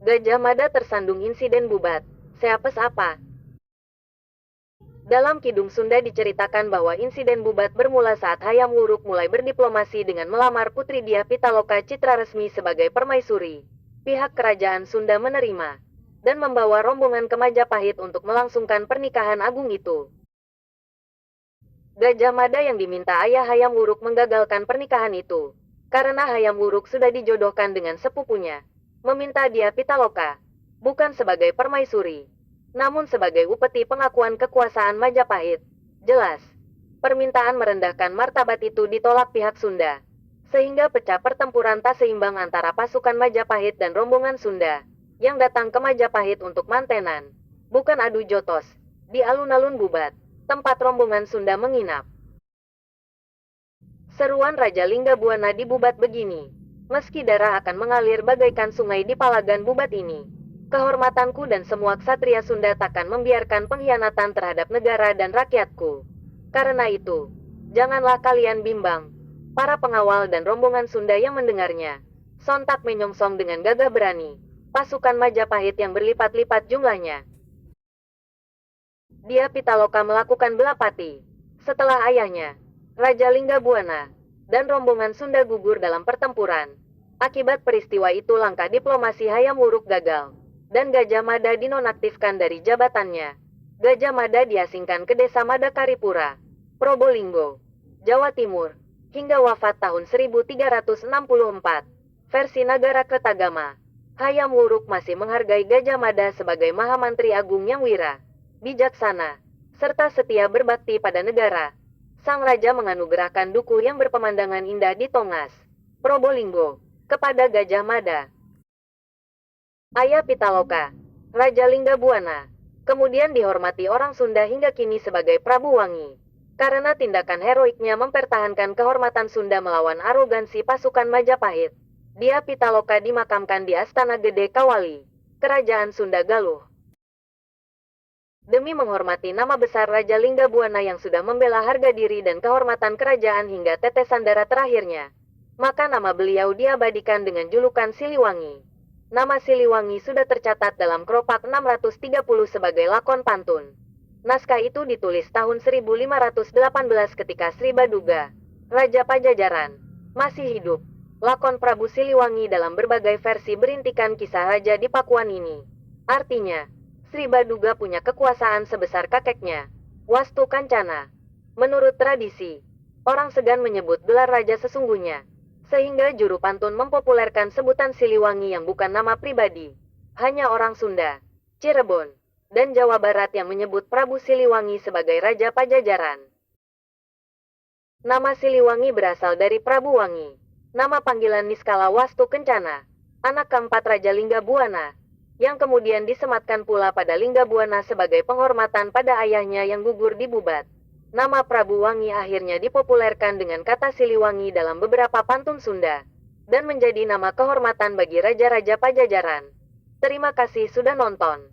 Gajah Mada tersandung insiden bubat. Seapes apa? Dalam Kidung Sunda diceritakan bahwa insiden bubat bermula saat Hayam Wuruk mulai berdiplomasi dengan melamar Putri Dyah Pitaloka Citra resmi sebagai permaisuri. Pihak kerajaan Sunda menerima dan membawa rombongan ke Majapahit untuk melangsungkan pernikahan agung itu. Gajah Mada yang diminta ayah Hayam Wuruk menggagalkan pernikahan itu, karena Hayam Wuruk sudah dijodohkan dengan sepupunya, meminta Dyah Pitaloka, bukan sebagai permaisuri, namun sebagai upeti pengakuan kekuasaan Majapahit. Jelas, permintaan merendahkan martabat itu ditolak pihak Sunda, sehingga pecah pertempuran tak seimbang antara pasukan Majapahit dan rombongan Sunda, yang datang ke Majapahit untuk mantenan, bukan adu jotos, di alun-alun Bubat, tempat rombongan Sunda menginap. Seruan Raja Linggabuana di Bubat begini, meski darah akan mengalir bagaikan sungai di Palagan Bubat ini, kehormatanku dan semua ksatria Sunda takkan membiarkan pengkhianatan terhadap negara dan rakyatku. Karena itu, janganlah kalian bimbang, para pengawal dan rombongan Sunda yang mendengarnya, sontak menyongsong dengan gagah berani, pasukan Majapahit yang berlipat-lipat jumlahnya. Dyah Pitaloka melakukan belapati, setelah ayahnya, Raja Linggabuana, dan rombongan Sunda gugur dalam pertempuran. Akibat peristiwa itu langkah diplomasi Hayam Wuruk gagal, dan Gajah Mada dinonaktifkan dari jabatannya. Gajah Mada diasingkan ke desa Madakaripura, Probolinggo, Jawa Timur, hingga wafat tahun 1364. Versi Nagara Kertagama, Hayam Wuruk masih menghargai Gajah Mada sebagai Mahamantri Agung yang wira, bijaksana, serta setia berbakti pada negara. Sang Raja menganugerahkan dukuh yang berpemandangan indah di Tongas, Probolinggo, kepada Gajah Mada. Ayah Pitaloka, Raja Linggabuana, kemudian dihormati orang Sunda hingga kini sebagai Prabu Wangi, karena tindakan heroiknya mempertahankan kehormatan Sunda melawan arogansi pasukan Majapahit. Dyah Pitaloka dimakamkan di Astana Gede Kawali, Kerajaan Sunda Galuh. Demi menghormati nama besar Raja Linggabuana yang sudah membela harga diri dan kehormatan kerajaan hingga tetesan darah terakhirnya, maka nama beliau diabadikan dengan julukan Siliwangi. Nama Siliwangi sudah tercatat dalam Kropak 630 sebagai lakon pantun. Naskah itu ditulis tahun 1518 ketika Sri Baduga, Raja Pajajaran, masih hidup. Lakon Prabu Siliwangi dalam berbagai versi berintikan kisah raja di Pakuan ini. Artinya, Sri Baduga punya kekuasaan sebesar kakeknya, Wastu Kancana. Menurut tradisi, orang segan menyebut gelar raja sesungguhnya, sehingga juru pantun mempopulerkan sebutan Siliwangi yang bukan nama pribadi. Hanya orang Sunda, Cirebon, dan Jawa Barat yang menyebut Prabu Siliwangi sebagai Raja Pajajaran. Nama Siliwangi berasal dari Prabu Wangi, nama panggilan Niskala Wastu Kencana, anak keempat Raja Linggabuana, yang kemudian disematkan pula pada Linggabuana sebagai penghormatan pada ayahnya yang gugur di Bubat. Nama Prabu Wangi akhirnya dipopulerkan dengan kata Siliwangi dalam beberapa pantun Sunda, dan menjadi nama kehormatan bagi raja-raja Pajajaran. Terima kasih sudah nonton.